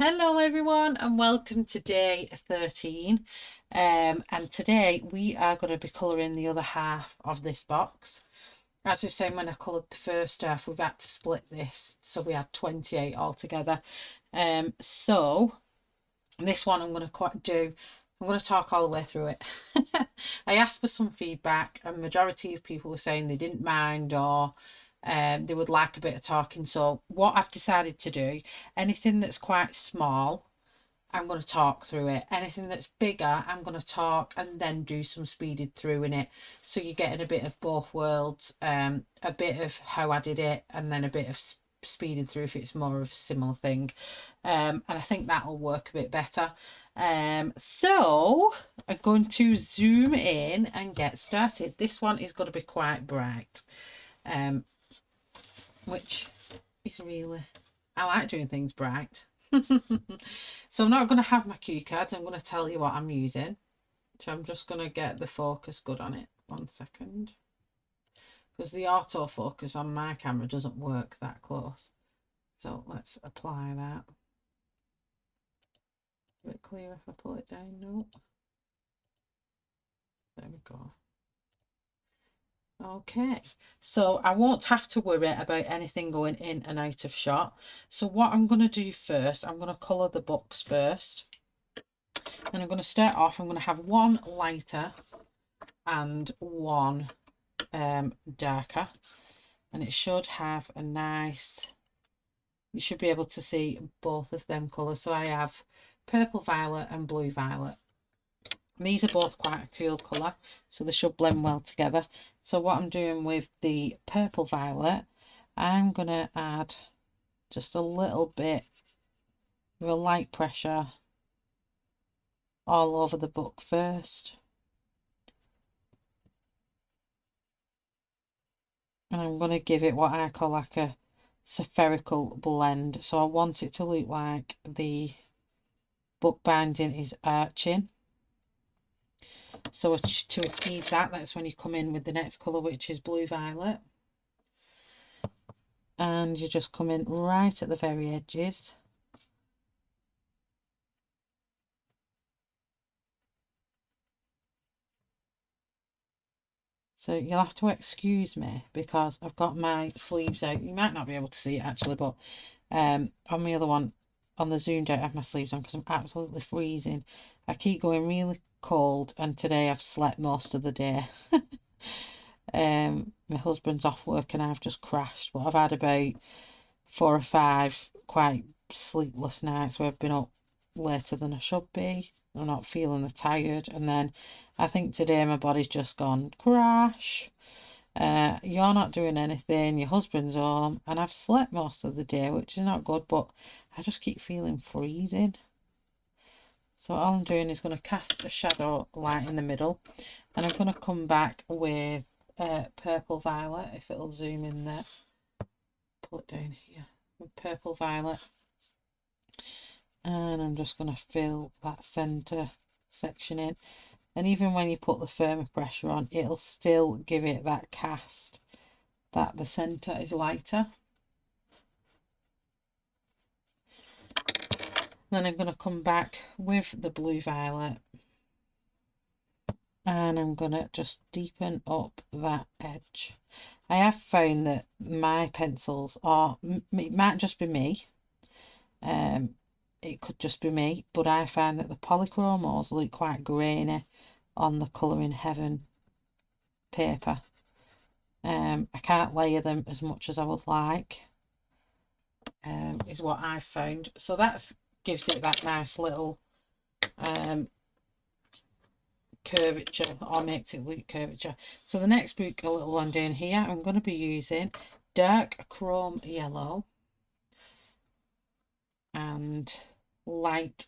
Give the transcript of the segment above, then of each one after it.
Hello everyone and welcome to day 13 and today we are going to be colouring the other half of this box. As we were saying, when I coloured the first half we've had to split this, so we had 28 altogether. So this one I'm going to talk all the way through it. I asked for some feedback and majority of people were saying they didn't mind, or they would like a bit of talking. So what I've decided to do, anything that's quite small, I'm going to talk through it. Anything that's bigger, I'm going to talk and then do some speeded through in it. So you're getting a bit of both worlds, a bit of how I did it, and then a bit of speeded through if it's more of a similar thing. And I think that'll work a bit better. So I'm going to zoom in and get started. This one is going to be quite bright, which is really, I like doing things bright. So I'm not going to have my cue cards. I'm going to tell you what I'm using. So I'm just going to get the focus good on it. 1 second. Because the autofocus on my camera doesn't work that close. So let's apply that. Is it clear if I pull it down? No. There we go. Okay, so I won't have to worry about anything going in and out of shot. So what I'm going to do first, I'm going to colour the books first. And I'm going to start off, I'm going to have one lighter and one darker. And it should have a nice, you should be able to see both of them colours. So I have purple violet and blue violet. These are both quite a cool colour, so they should blend well together. So what I'm doing with the purple violet, I'm going to add just a little bit of a light pressure all over the book first. And I'm going to give it what I call like a spherical blend. So I want it to look like the book binding is arching. So to achieve that, that's when you come in with the next colour, which is blue violet. And you just come in right at the very edges. So you'll have to excuse me because I've got my sleeves out. You might not be able to see it actually, but on the other one, on the zoomed out, I have my sleeves on because I'm absolutely freezing. I keep going really cold, and today I've slept most of the day. My husband's off work and I've just crashed, but I've had about 4 or 5 quite sleepless nights where I've been up later than I should be. I'm not feeling tired, and then I think today my body's just gone crash. You're not doing anything, your husband's home, and I've slept most of the day, which is not good, but I just keep feeling freezing. So all I'm doing is going to cast a shadow light in the middle, and I'm going to come back with purple violet, if it'll zoom in there. Pull it down here with purple violet, and I'm just going to fill that centre section in. And even when you put the firmer pressure on, it'll still give it that cast that the centre is lighter. Then I'm going to come back with the blue violet, and I'm going to just deepen up that edge. I have found that my pencils are, it might just be me, it could just be me, but I find that the POLYCHROMOS look quite grainy on the Colouring Heaven paper. I can't layer them as much as I would like, is what I've found. So that gives it that nice little curvature, or makes it look curvature. So the next book, a little one down here, I'm going to be using dark chrome yellow and light,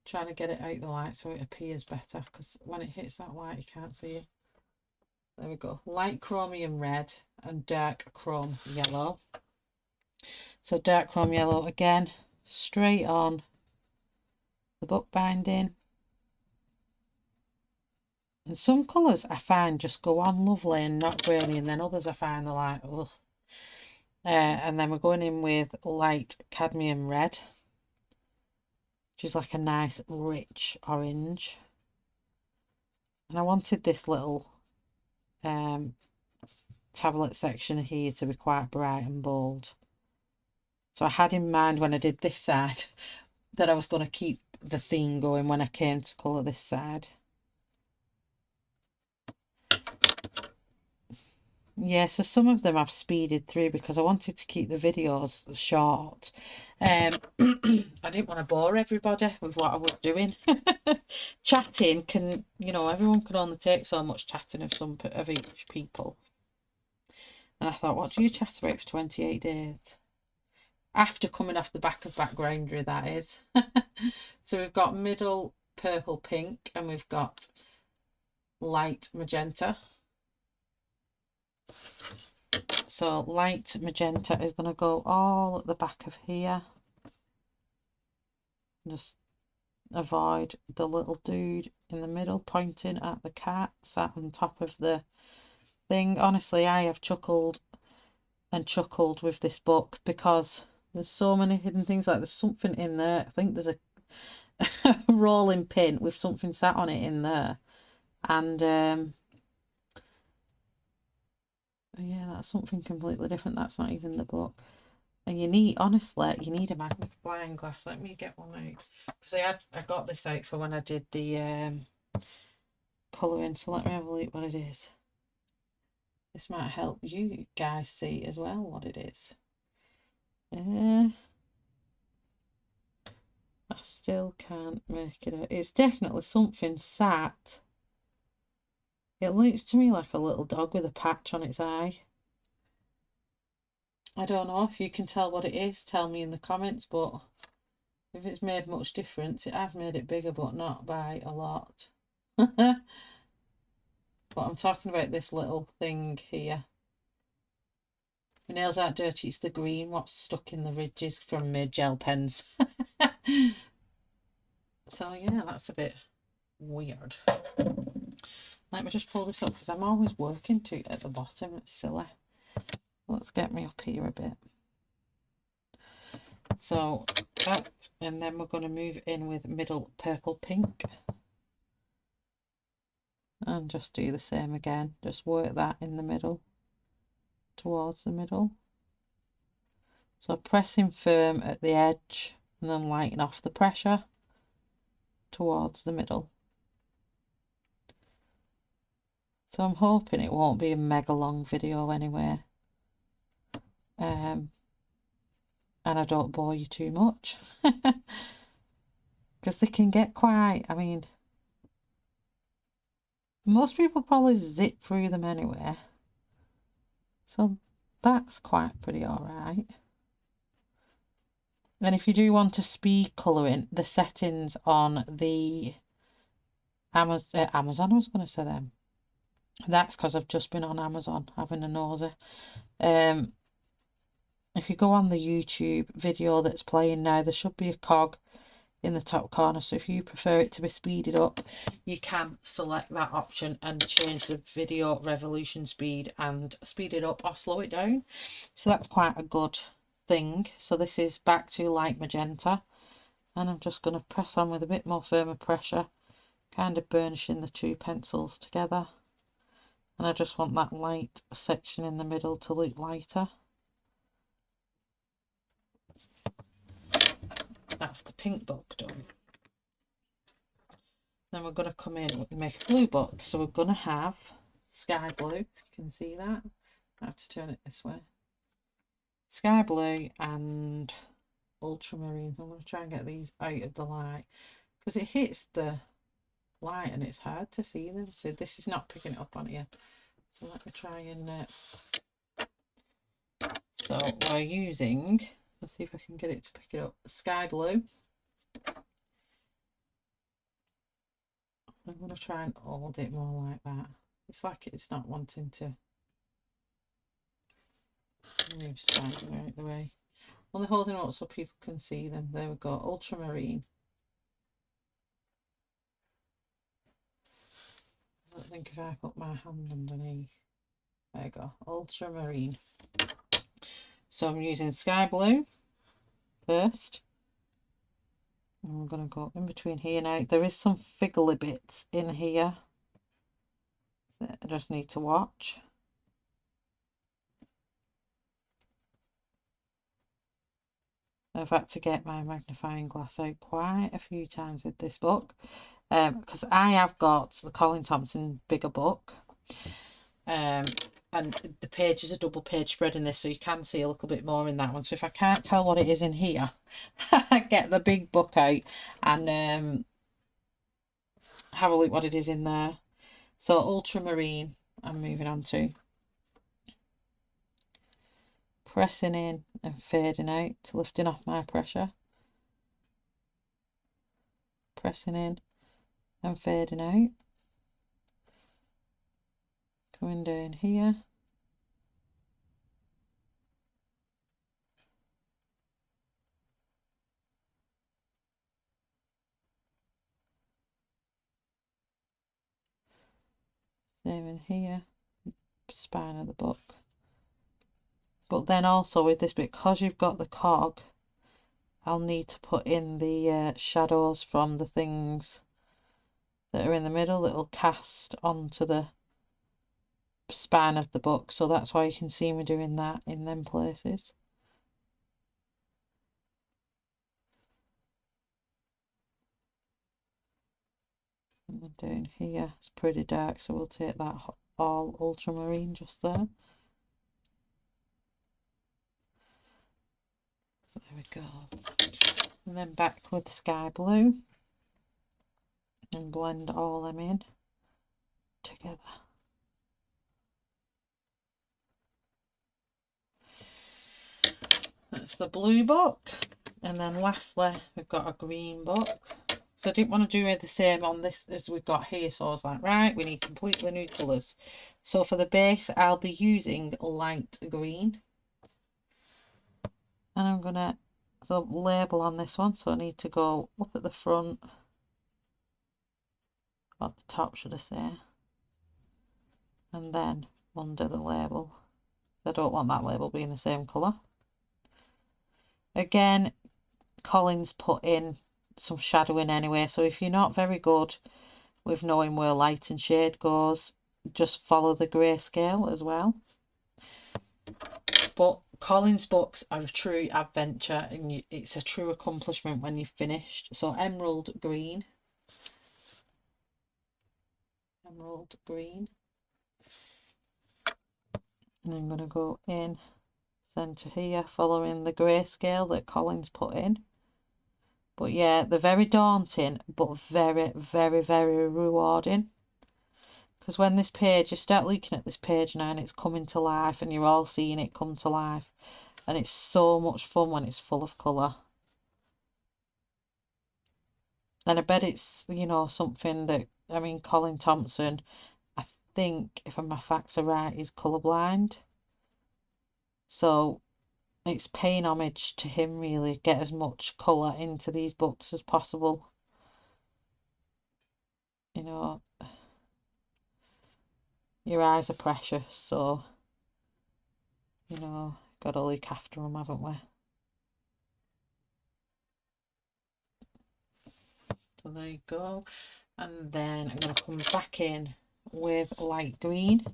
trying to get it out the light so it appears better, because when it hits that light you can't see it. There we go, light chromium red and dark chrome yellow. So dark chrome yellow again, straight on the book binding. And some colours I find just go on lovely and not really, and then others I find they're like, ugh. And then we're going in with light cadmium red. which is like a nice rich orange. And I wanted this little tablet section here to be quite bright and bold. So I had in mind when I did this side that I was going to keep the theme going when I came to colour this side. Yeah, so some of them I've speeded through because I wanted to keep the videos short. I didn't want to bore everybody with what I was doing. Chatting can, you know, everyone can only take so much chatting of each people. And I thought, what do you chat about for 28 days? After coming off the back of backgroundery, that is. So we've got middle purple pink and we've got light magenta. So light magenta is going to go all at the back of here. Just avoid the little dude in the middle pointing at the cat sat on top of the thing. Honestly, I have chuckled and chuckled with this book because there's so many hidden things. Like there's something in there. I think there's a rolling pin with something sat on it in there. And yeah, that's something completely different. That's not even the book. And you need, honestly, you need a magnifying glass. Let me get one out. Because I got this out for when I did the colouring. So let me have a look what it is. This might help you guys see as well what it is. I still can't make it out. It's definitely something sat. It looks to me like a little dog with a patch on its eye. I don't know if you can tell what it is. Tell me in the comments, but if it's made much difference, it has made it bigger, but not by a lot. But I'm talking about this little thing here. My nails aren't dirty, it's the green, what's stuck in the ridges from my gel pens. So yeah, that's a bit weird. Let me just pull this up because I'm always working to at the bottom. It's silly. Let's get me up here a bit. So that, and then we're going to move in with middle purple pink. And just do the same again. Just work that in the middle, towards the middle. So pressing firm at the edge and then lighten off the pressure towards the middle. So I'm hoping it won't be a mega long video anyway. And I don't bore you too much. Because they can get quite, I mean, most people probably zip through them anyway. So that's quite pretty alright. And if you do want to speed colouring, the settings on the Amazon, I was going to say them. That's because I've just been on Amazon having a nosy. If you go on the YouTube video that's playing now, there should be a cog in the top corner. So if you prefer it to be speeded up, you can select that option and change the video revolution speed and speed it up or slow it down. So that's quite a good thing. So this is back to light magenta, and I'm just going to press on with a bit more firmer pressure, kind of burnishing the two pencils together. And I just want that light section in the middle to look lighter. That's the pink book done. Then we're going to come in and make a blue book. So we're going to have sky blue, if you can see that. I have to turn it this way. Sky blue and ultramarine. I'm going to try and get these out of the light because it hits the light and it's hard to see them. So this is not picking it up on here. So let me try and so we're using, let's see if I can get it to pick it up, sky blue. I'm going to try and hold it more like that. It's like it's not wanting to move slightly out of the way. Only holding it up so people can see them. There we go, ultramarine. I don't think if I put my hand underneath. There you go, ultramarine. So I'm using sky blue first. I'm going to go in between here now. There is some figgly bits in here that I just need to watch. I've had to get my magnifying glass out quite a few times with this book, because I have got the Colin Thompson bigger book, and the page is a double page spread in this, so you can see a little bit more in that one. So if I can't tell what it is in here, I get the big book out and have a look what it is in there. So ultramarine I'm moving on to. Pressing in and fading out, lifting off my pressure. Pressing in and fading out. Coming down here. Same in here. Spine of the book. But then also with this bit, because you've got the cog, I'll need to put in the shadows from the things that are in the middle that will cast onto the spine of the book. So that's why you can see me doing that in them places. And then down here, it's pretty dark, so we'll take that all ultramarine just there. There we go. And then back with sky blue and blend all them in together. That's the blue book. And then lastly, we've got a green book. So I didn't want to do the same on this as we've got here. So I was like, right, we need completely new colours. So for the base, I'll be using light green. And I'm going to the label on this one. So I need to go up at the front. At the top, should I say. And then under the label. I don't want that label being the same colour. Again, Colin's put in some shadowing anyway, so if you're not very good with knowing where light and shade goes, just follow the grayscale as well. But Colin's books are a true adventure, and it's a true accomplishment when you've finished. So emerald green. Emerald green. And I'm going to go in centre here, following the grayscale that Colin's put in. But yeah, they're very daunting, but very, very, very rewarding. Because when this page, you start looking at this page now and it's coming to life and you're all seeing it come to life. And it's so much fun when it's full of colour. And I bet it's, you know, something that, I mean, Colin Thompson, I think, if my facts are right, is colourblind. So it's paying homage to him, really. Get as much colour into these books as possible. You know, your eyes are precious, so, you know, got to look after them, haven't we? So there you go. And then I'm going to come back in with light green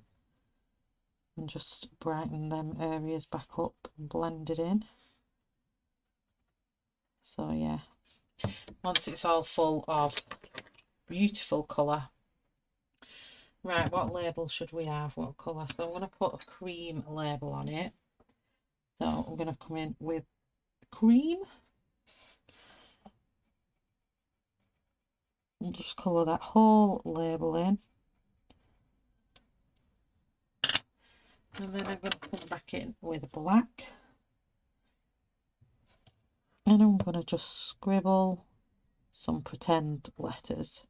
and just brighten them areas back up and blend it in. So yeah, once it's all full of beautiful colour. Right, what label should we have? What colour? So I'm going to put a cream label on it. So I'm going to come in with cream and just colour that whole label in. And then I'm going to come back in with black. And I'm going to just scribble some pretend letters.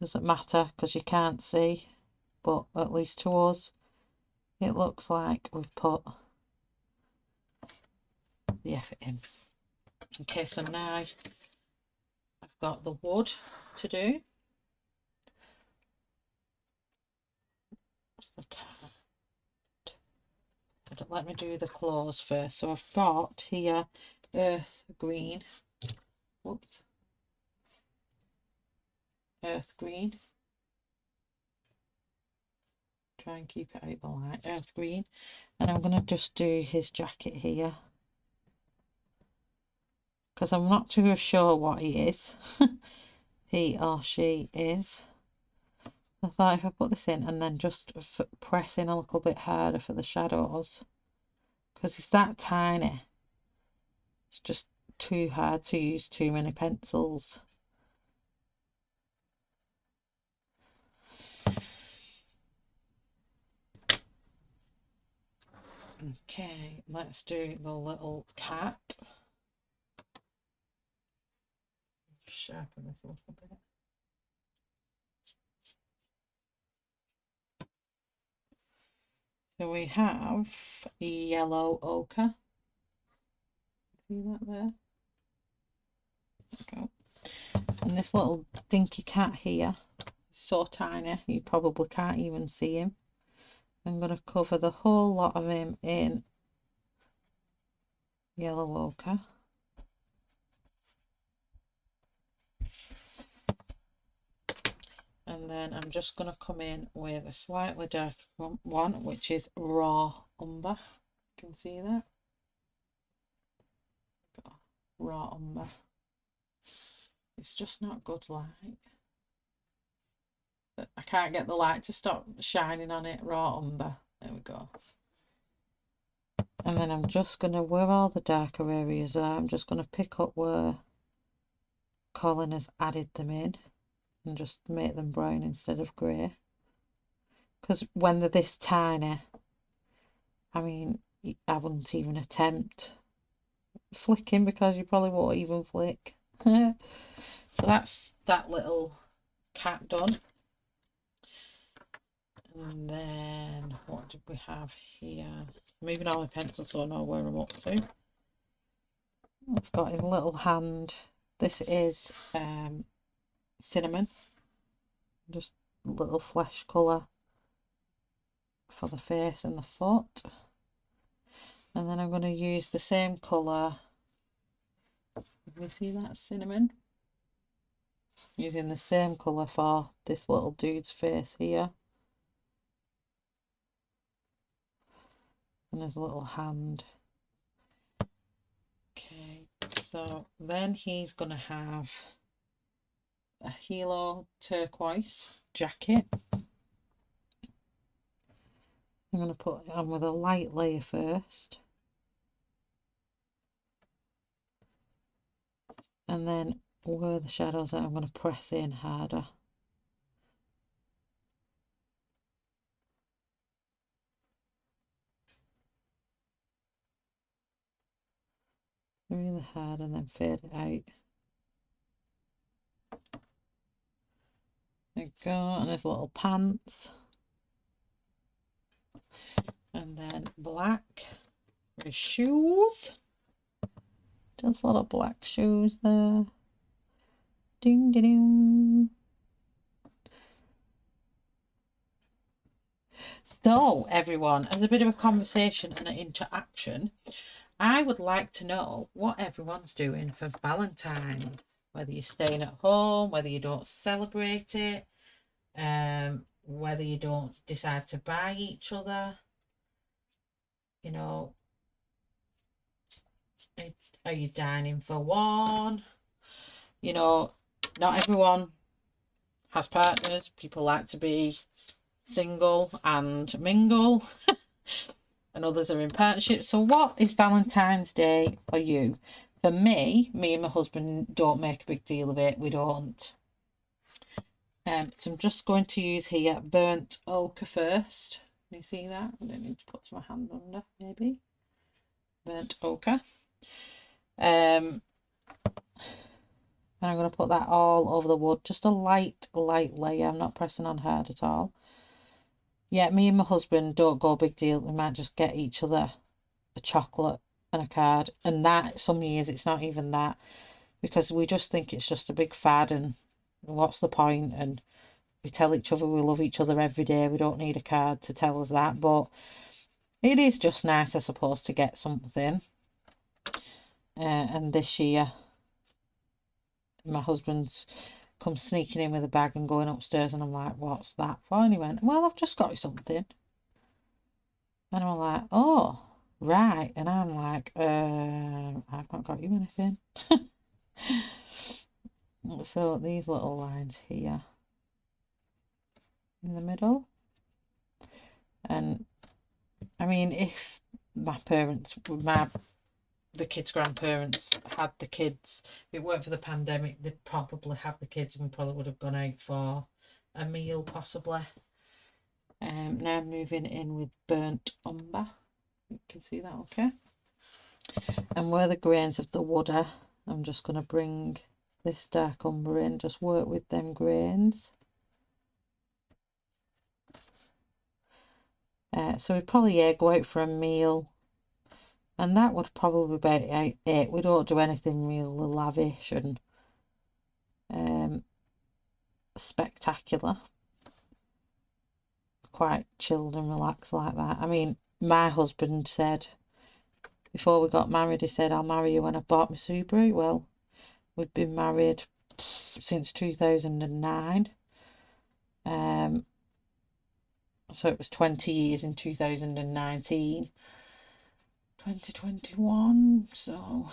Doesn't matter because you can't see, but at least to us it looks like we've put the effort in. Okay, so now I've got the wood to do. Let me do the claws first. So I've got here earth green. whoops, earth green. Try and keep it out the light, earth green. And I'm going to just do his jacket here, because I'm not too sure what he is. He or she is. I thought if I put this in and then just press in a little bit harder for the shadows, because it's that tiny, it's just too hard to use too many pencils. Okay, let's do the little cat. Sharpen this a little bit. So we have yellow ochre. See that there? There we go. And this little dinky cat here is so tiny you probably can't even see him. I'm going to cover the whole lot of him in yellow ochre. And then I'm just going to come in with a slightly darker one, which is raw umber. You can see that. Got raw umber. It's just not good light. I can't get the light to stop shining on it. Raw umber. There we go. And then I'm just going to, where all the darker areas are, I'm just going to pick up where Colin has added them in and just make them brown instead of grey. Because when they're this tiny, I mean, I wouldn't even attempt flicking, because you probably won't even flick. So that's that little cat done. And then what did we have here? Moving on my pencil so I know where I'm up to. It's got his little hand. This is cinnamon. Just a little flesh colour for the face and the foot. And then I'm going to use the same colour. Can you see that cinnamon? Using the same colour for this little dude's face here. And his little hand. Okay, so then he's going to have a Hilo turquoise jacket. I'm going to put it on with a light layer first. And then where the shadows are, I'm going to press in harder. Really hard, and then fade it out. There we go, and his little pants. And then black for his shoes. Just little black shoes there. Ding ding ding. So everyone, as a bit of a conversation and an interaction, I would like to know what everyone's doing for Valentine's. Whether you're staying at home, whether you don't celebrate it, whether you don't decide to buy each other. You know, are you dining for one? You know, not everyone has partners. People like to be single and mingle. And others are in partnerships. So what is Valentine's Day for you? For me and my husband don't make a big deal of it. We don't. So I'm just going to use here burnt ochre first. Can you see that? I don't need to put my hand under, maybe. Burnt ochre. And I'm going to put that all over the wood. Just a light layer. I'm not pressing on hard at all. Yeah, me and my husband don't go big deal. We might just get each other a chocolate and a card. And that, some years, it's not even that. Because we just think it's just a big fad and what's the point? And we tell each other we love each other every day. We don't need a card to tell us that. But it is just nice, I suppose, to get something. And this year, my husband's come sneaking in with a bag and going upstairs, and I'm like, what's that for? And he went, well, I've just got you something. And I'm like, oh, right. And I'm like, I've not got you anything. So these little lines here in the middle. And I mean, if my parents, the kids' grandparents had the kids, if it weren't for the pandemic, they'd probably have the kids and we probably would have gone out for a meal possibly. Now I'm moving in with burnt umber. You can see that okay. And where the grains of the wood are, I'm just going to bring this dark umber in, just work with them grains. So we'd probably go out for a meal, and that would probably be about 8. We don't do anything real lavish and spectacular. Quite chilled and relaxed like that. I mean, my husband said before we got married, he said, I'll marry you when I bought my Subaru. Well, we've been married since 2009. So it was 20 years in 2019. 2021, so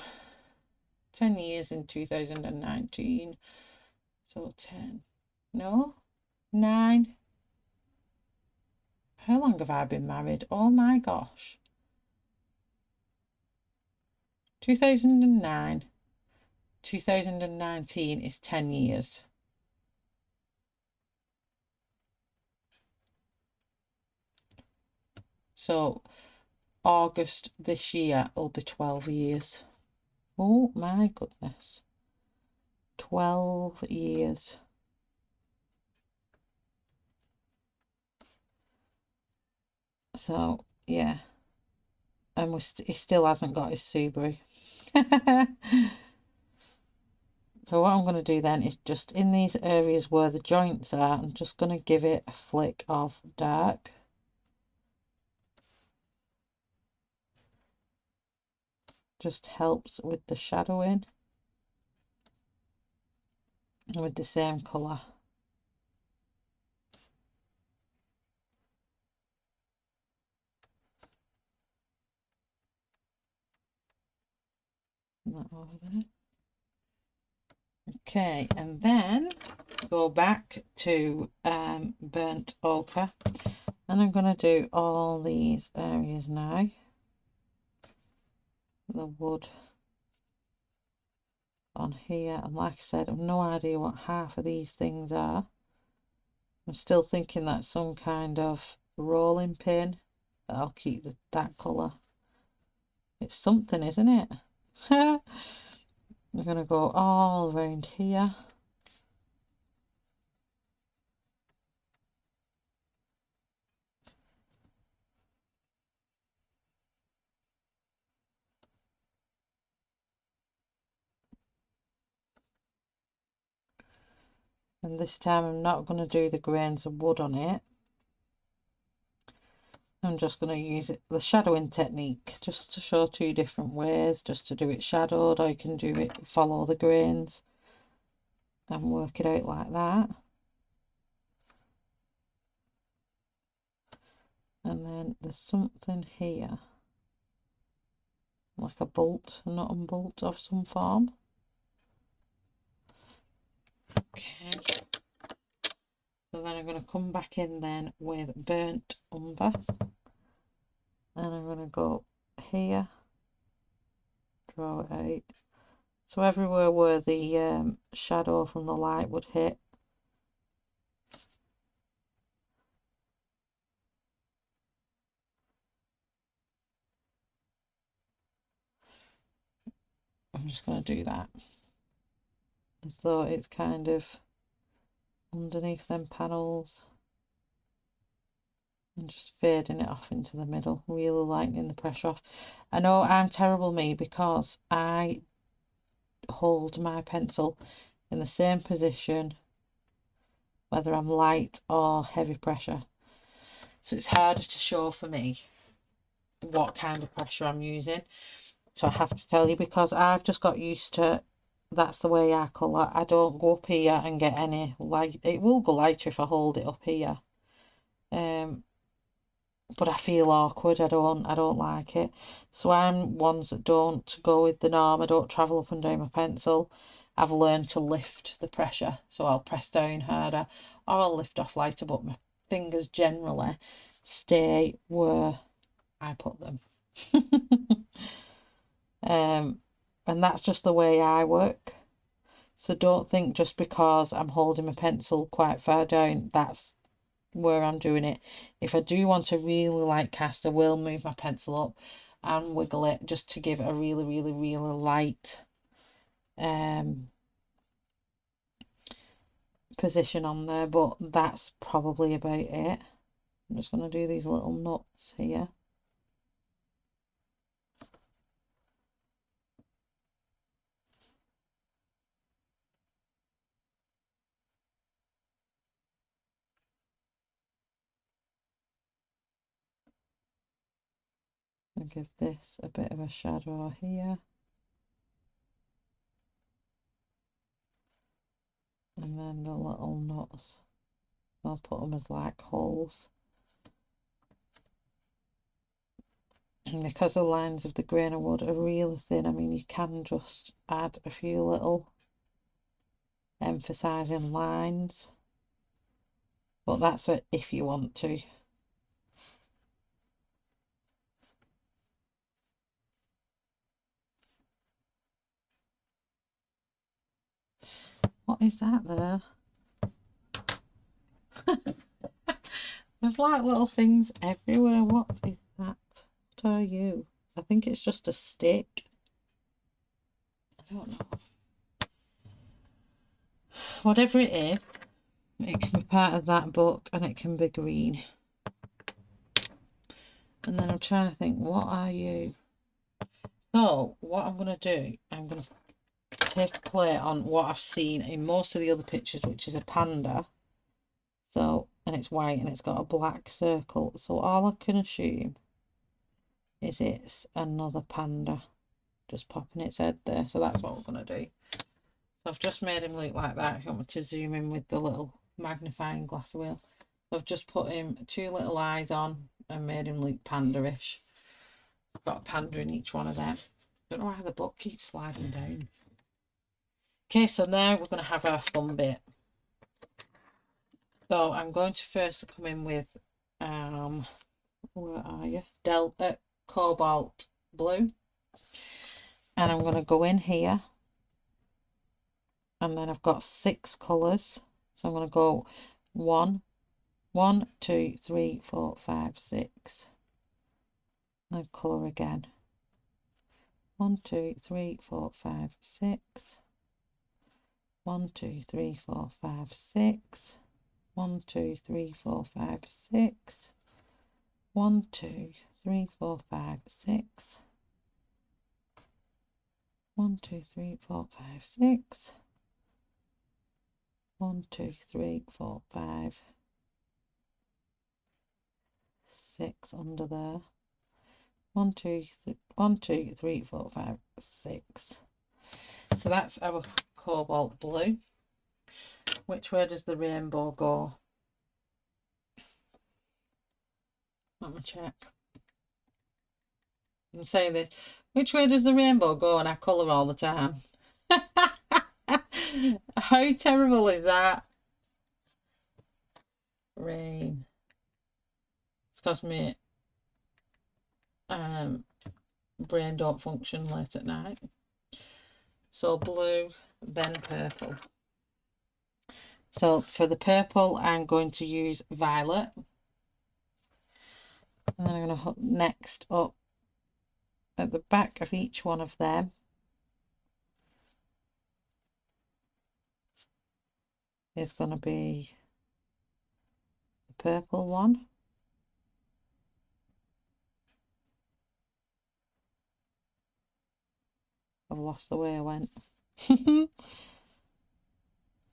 10 years in 2019. So 10. No? 9. How long have I been married? Oh my gosh. 2009. 2019 is 10 years. So August this year will be 12 years. Oh my goodness. 12 years. So yeah. And he still hasn't got his Subaru. So what I'm going to do then is just in these areas where the joints are, I'm just going to give it a flick of dark. Just helps with the shadowing. And with the same colour. That over there. Okay, and then go back to burnt ochre, and I'm going to do all these areas now. The wood on here, and like I said, I've no idea what half of these things are. I'm still thinking that's some kind of rolling pin. I'll keep that colour. It's something, isn't it? We're going to go all around here. And this time I'm not going to do the grains of wood on it. I'm just going to use the shadowing technique just to show 2 different ways, just to do it shadowed, or you can do it, follow the grains and work it out like that. And then there's something here, like a bolt, a nut and bolt of some form. Okay. So then I'm going to come back in then with burnt umber. And I'm going to go here, draw it out. So everywhere where the shadow from the light would hit. I'm just going to do that. As though it's kind of underneath them panels. And just fading it off into the middle, really lightening the pressure off. I know I'm terrible me because I hold my pencil in the same position whether I'm light or heavy pressure, so it's harder to show for me what kind of pressure I'm using. So I have to tell you, because I've just got used to that's the way I colour. I don't go up here and get any light. It will go lighter if I hold it up here. But I feel awkward. I don't like it. So I'm ones that don't go with the norm. I don't travel up and down my pencil. I've learned to lift the pressure. So I'll press down harder or I'll lift off lighter, but my fingers generally stay where I put them. And that's just the way I work. So don't think just because I'm holding my pencil quite far down, that's where I'm doing it. If I do want to really like cast, I will move my pencil up and wiggle it just to give a really, really, really light position on there, but that's probably about it. I'm just going to do these little nuts here. I'll give this a bit of a shadow here. And then the little nuts, I'll put them as like holes. And because the lines of the grain of wood are really thin, I mean, you can just add a few little emphasising lines. But that's it if you want to. What is that there? There's like little things everywhere. What is that? What are you? I think it's just a stick. I don't know. Whatever it is, it can be part of that book and it can be green. And then I'm trying to think, what are you? So what I'm going to do, I'm going to take a play on what I've seen in most of the other pictures, which is a panda. So, and it's white and it's got a black circle. So all I can assume is it's another panda just popping its head there. So that's what we're going to do. So I've just made him look like that. If you want me to zoom in with the little magnifying glass wheel. So I've just put him 2 little eyes on and made him look panda-ish. I've got a panda in each one of them. Don't know why the book keeps sliding down. Okay, so now we're going to have our fun bit. So I'm going to first come in with, where are you? Cobalt blue. And I'm going to go in here. And then I've got 6 colours. So I'm going to go 1, 2, 3, 4, 5, 6. And colour again. 1, 2, 3, 4, 5, 6. 1, 2, 3, 4, 5, 6. 1, 2, 3, 4, 5, 6. 1, 2, 3, 4, 5, 6. 1, 2, 3, 4, 5, 6. 1, 2, 3, 4, 5, 6 under there. 1, 2, 3, 4, 5, 6. So that's our cobalt blue. Which way does the rainbow go? Let me check. I'm saying this. Which way does the rainbow go? And I colour all the time. How terrible is that? Rain. It's because my brain don't function late at night. So blue, then purple. So for the purple, I'm going to use violet. And then I'm going to hook next up at the back of each one of them. Is going to be the purple one. I've lost the way I went. Do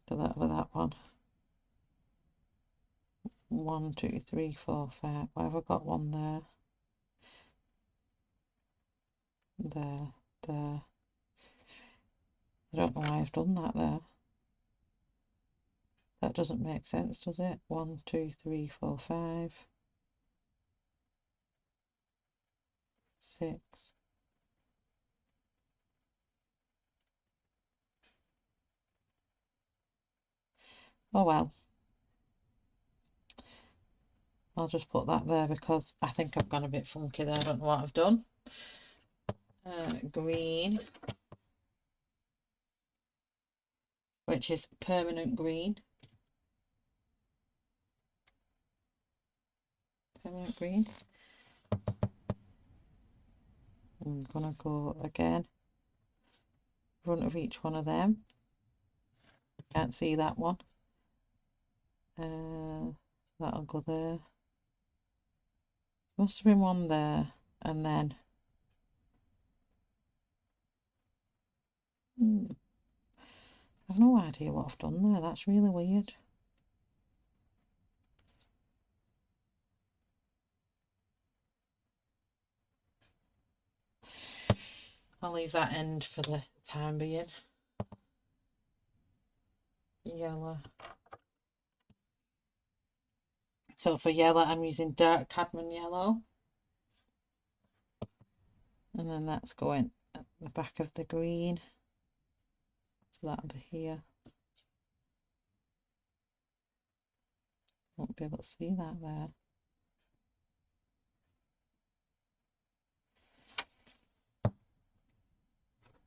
that with that one. 1, 2, 3, 4, 5. Why have I got one there? There. don't know why I've done that there. That doesn't make sense, does it? 1, 2, 3, 4, 5, 6. Oh well. I'll just put that there because I think I've gone a bit funky there. I don't know what I've done. Green, which is permanent green. Permanent green. I'm gonna go again in front of each one of them. Can't see that one. That'll go there. Must have been one there, and then I've no idea what I've done there. That's really weird. I'll leave that end for the time being. Yellow. So for yellow, I'm using dark cadmium yellow. And then that's going at the back of the green. So that'll be here. Won't be able to see that there.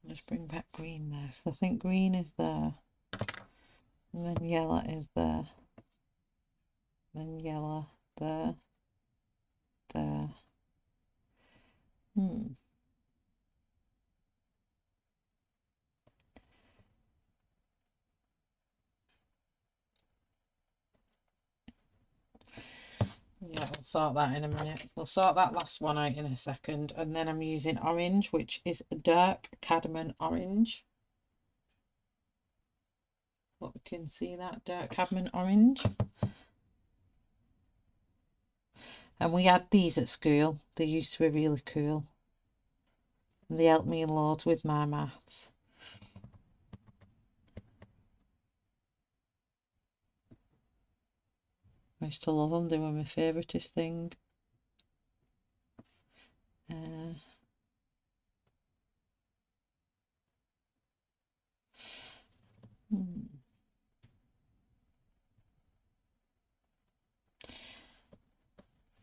Just bring back green there. I think green is there. And then yellow is there. Then yellow there. There. Yeah, we'll sort that in a minute. We'll sort that last one out in a second. And then I'm using orange, which is dark cadmium orange. Hope you can see that, dark cadmium orange. And we had these at school. They used to be really cool. And they helped me loads with my maths. I used to love them. They were my favouriteest thing.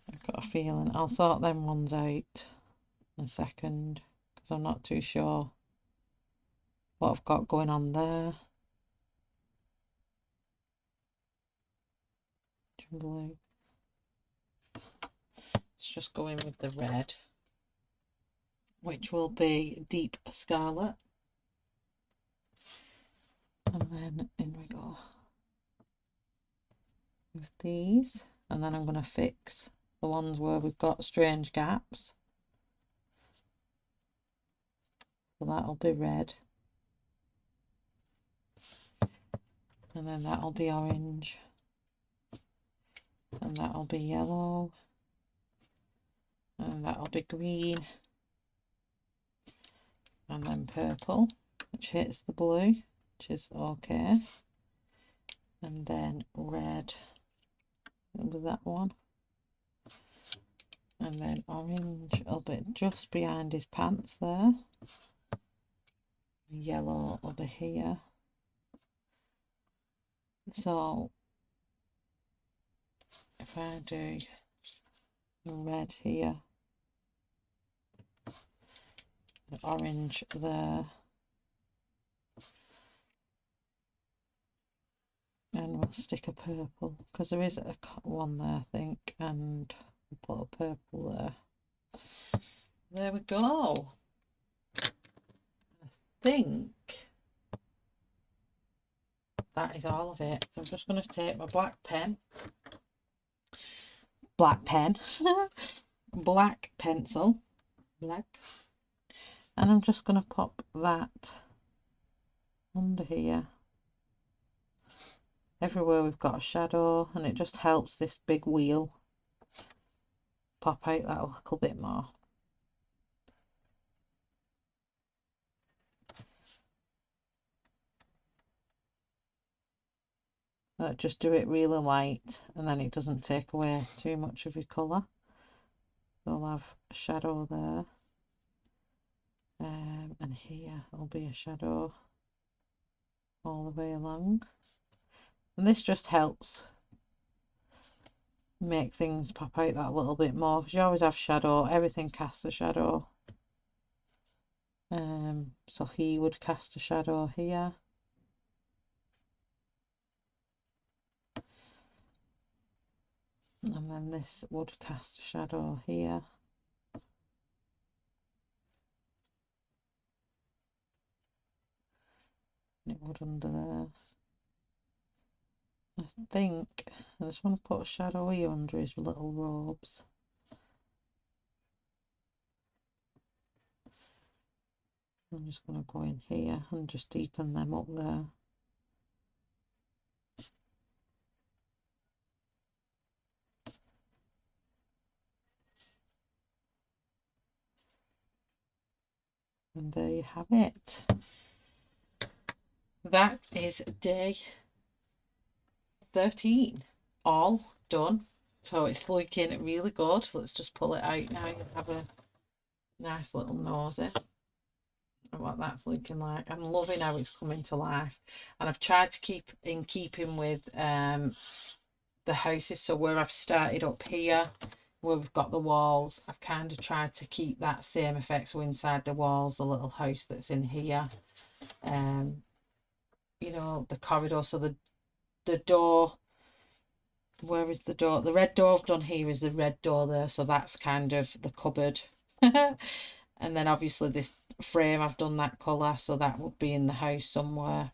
I've got a feeling I'll sort them ones out in a second because I'm not too sure what I've got going on there. Blue. Let's just go in with the red, which will be deep scarlet. And then in we go with these. And then I'm going to fix the ones where we've got strange gaps. So that'll be red. And then that'll be orange. And that'll be yellow. And that'll be green. And then purple, which hits the blue, which is okay. And then red with that one. And then orange will be just behind his pants there. Yellow will be here. So if I do red here, the orange there, and we'll stick a purple because there is a one there, I think, and we'll put a purple there. There we go. I think that is all of it. So I'm just going to take my black pencil, and I'm just going to pop that under here, everywhere we've got a shadow, and it just helps this big wheel pop out that a little bit more. Just do it really light, and then it doesn't take away too much of your colour. So I'll have a shadow there, and here will be a shadow all the way along. And this just helps make things pop out that little bit more, because you always have shadow, everything casts a shadow. So he would cast a shadow here. And then this would cast a shadow here. And it would under there. I think I just want to put a shadow here under his little robes. I'm just going to go in here and just deepen them up there. And there you have it. That is day 13, all done. So it's looking really good. Let's just pull it out now and have a nice little nosy at what that's looking like. I'm loving how it's coming to life, and I've tried to keep in keeping with the houses. So where I've started up here, where we've got the walls, I've kind of tried to keep that same effect. So inside the walls, the little house that's in here, you know, the corridor. So the door, where is the door? The red door I've done here is the red door there, so that's kind of the cupboard. And then obviously this frame, I've done that colour, so that would be in the house somewhere.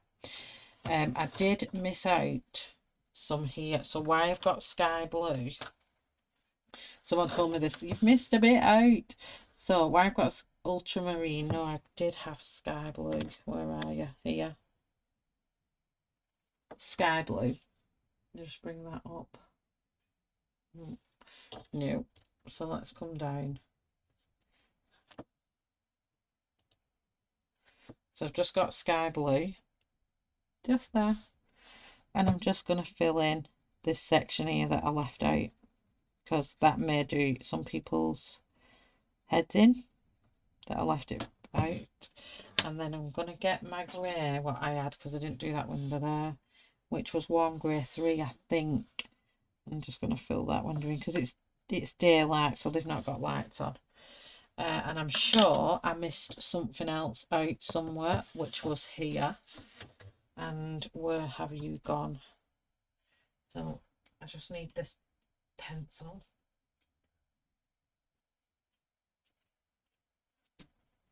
I did miss out some here, so why I've got sky blue, someone told me this, you've missed a bit out. So why I've got ultramarine, no, I did have sky blue. Where are you? Here, sky blue. Just bring that up. No, so let's come down. So I've just got sky blue just there, and I'm just going to fill in this section here that I left out, because that may do some people's heads in that I left it out. And then I'm going to get my grey, what I had, because I didn't do that window there, which was warm grey 3, I think. I'm just going to fill that window in, because it's daylight, so they've not got lights on. And I'm sure I missed something else out somewhere, which was here. And where have you gone? So I just need this pencil.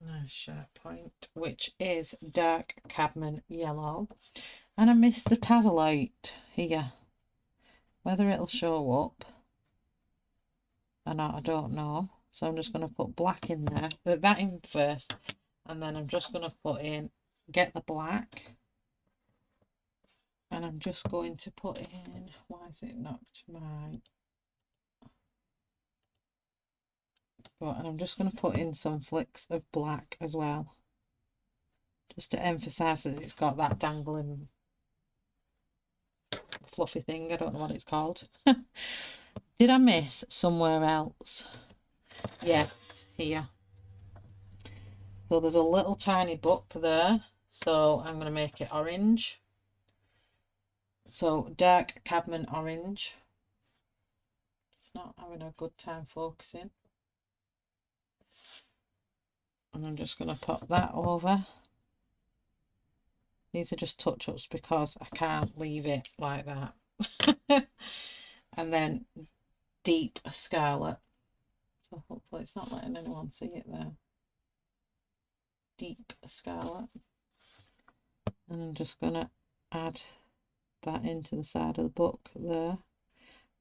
Nice sharp point, which is dark cadmium yellow. And I missed the tazolite here. Whether it'll show up or not, I don't know. So I'm just going to put black in there, put that in first, and then I'm just going to put in, get the black, and I'm just going to put in, why is it knocked my, and I'm just going to put in some flicks of black as well, just to emphasize that it's got that dangling fluffy thing. I don't know what it's called. Did I miss somewhere else? Yes, here. So there's a little tiny book there, so I'm going to make it orange. So dark cadmium orange. It's not having a good time focusing. And I'm just going to pop that over. These are just touch-ups because I can't leave it like that. And then deep scarlet. So hopefully it's not letting anyone see it there. Deep scarlet. And I'm just going to add that into the side of the book there.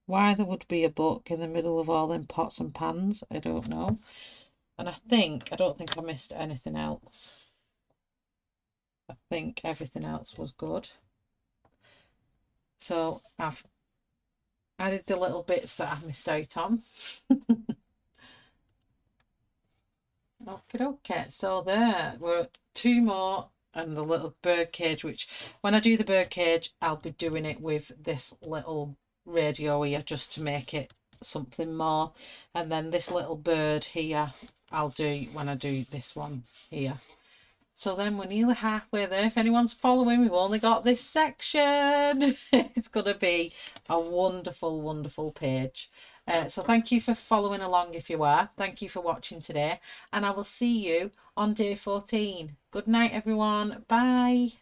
Why there would be a book in the middle of all them pots and pans, I don't know. And I don't think I missed anything else. I think everything else was good. So I've added the little bits that I missed out on. Okay, so there were 2 more and the little bird cage, which when I do the bird cage, I'll be doing it with this little radio here just to make it something more. And then this little bird here, I'll do when I do this one here. So then we're nearly halfway there. If anyone's following, we've only got this section. It's going to be a wonderful, wonderful page. So thank you for following along if you are. Thank you for watching today. And I will see you on day 14. Good night, everyone. Bye.